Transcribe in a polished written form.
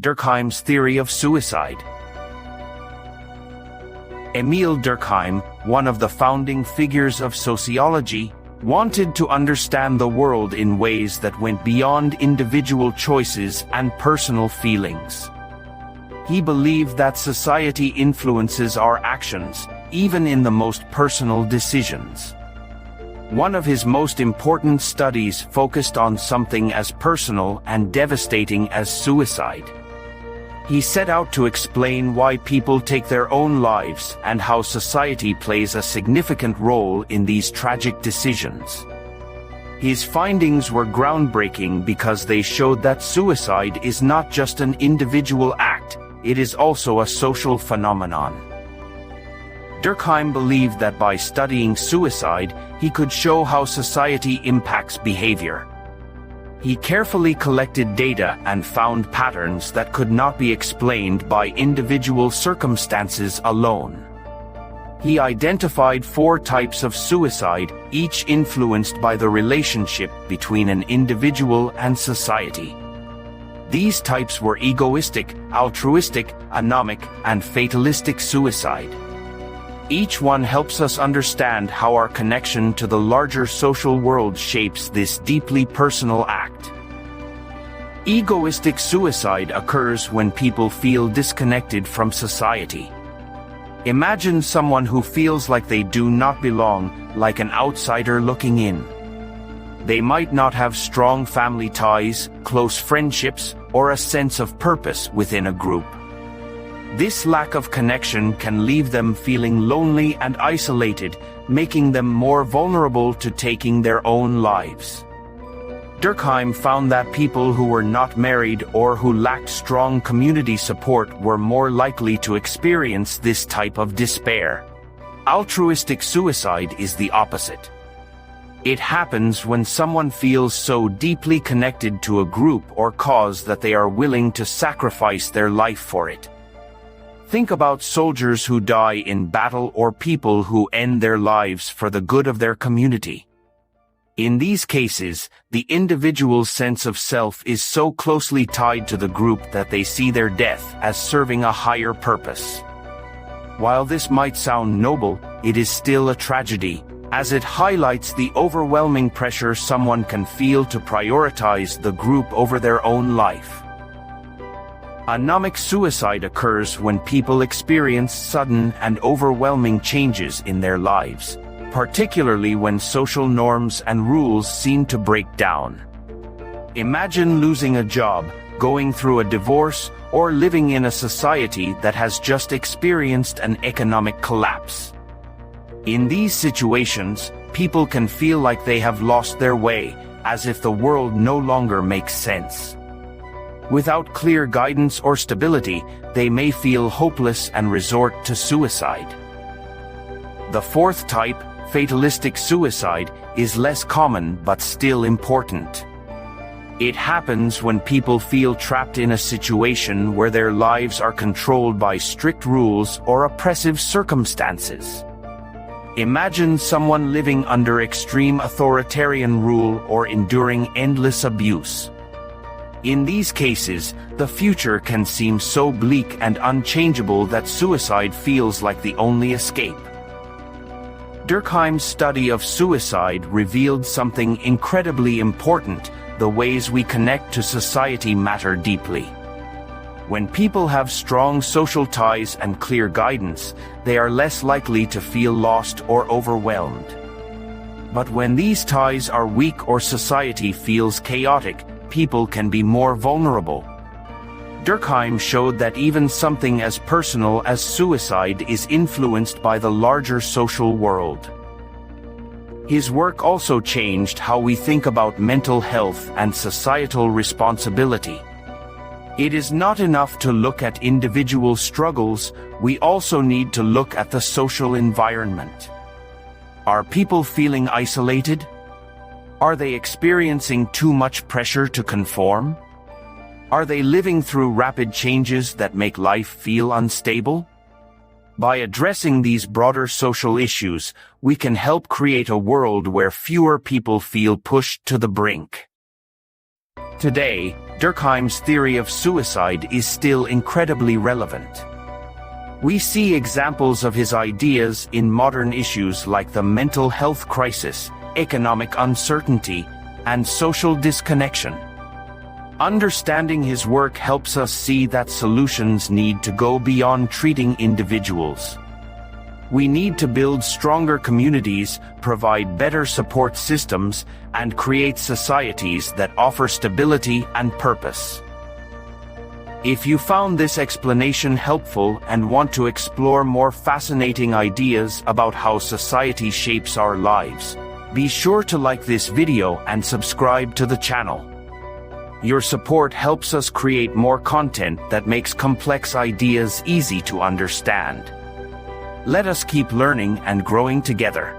Durkheim's theory of suicide. Emile Durkheim, one of the founding figures of sociology, wanted to understand the world in ways that went beyond individual choices and personal feelings. He believed that society influences our actions, even in the most personal decisions. One of his most important studies focused on something as personal and devastating as suicide. He set out to explain why people take their own lives and how society plays a significant role in these tragic decisions. His findings were groundbreaking because they showed that suicide is not just an individual act, it is also a social phenomenon. Durkheim believed that by studying suicide, he could show how society impacts behavior. He carefully collected data and found patterns that could not be explained by individual circumstances alone. He identified 4 types of suicide, each influenced by the relationship between an individual and society. These types were egoistic, altruistic, anomic, and fatalistic suicide. Each one helps us understand how our connection to the larger social world shapes this deeply personal act. Egoistic suicide occurs when people feel disconnected from society. Imagine someone who feels like they do not belong, like an outsider looking in. They might not have strong family ties, close friendships, or a sense of purpose within a group. This lack of connection can leave them feeling lonely and isolated, making them more vulnerable to taking their own lives. Durkheim found that people who were not married or who lacked strong community support were more likely to experience this type of despair. Altruistic suicide is the opposite. It happens when someone feels so deeply connected to a group or cause that they are willing to sacrifice their life for it. Think about soldiers who die in battle or people who end their lives for the good of their community. In these cases, the individual's sense of self is so closely tied to the group that they see their death as serving a higher purpose. While this might sound noble, it is still a tragedy, as it highlights the overwhelming pressure someone can feel to prioritize the group over their own life. Anomic suicide occurs when people experience sudden and overwhelming changes in their lives, particularly when social norms and rules seem to break down. Imagine losing a job, going through a divorce, or living in a society that has just experienced an economic collapse. In these situations, people can feel like they have lost their way, as if the world no longer makes sense. Without clear guidance or stability, they may feel hopeless and resort to suicide. The 4th type, fatalistic suicide, is less common but still important. It happens when people feel trapped in a situation where their lives are controlled by strict rules or oppressive circumstances. Imagine someone living under extreme authoritarian rule or enduring endless abuse. In these cases, the future can seem so bleak and unchangeable that suicide feels like the only escape. Durkheim's study of suicide revealed something incredibly important: the ways we connect to society matter deeply. When people have strong social ties and clear guidance, they are less likely to feel lost or overwhelmed. But when these ties are weak or society feels chaotic, people can be more vulnerable. Durkheim showed that even something as personal as suicide is influenced by the larger social world. His work also changed how we think about mental health and societal responsibility. It is not enough to look at individual struggles, we also need to look at the social environment. Are people feeling isolated? Are they experiencing too much pressure to conform? Are they living through rapid changes that make life feel unstable? By addressing these broader social issues, we can help create a world where fewer people feel pushed to the brink. Today, Durkheim's theory of suicide is still incredibly relevant. We see examples of his ideas in modern issues like the mental health crisis, economic uncertainty, and social disconnection. Understanding his work helps us see that solutions need to go beyond treating individuals. We need to build stronger communities, provide better support systems, and create societies that offer stability and purpose. If you found this explanation helpful and want to explore more fascinating ideas about how society shapes our lives, be sure to like this video and subscribe to the channel. Your support helps us create more content that makes complex ideas easy to understand. Let us keep learning and growing together.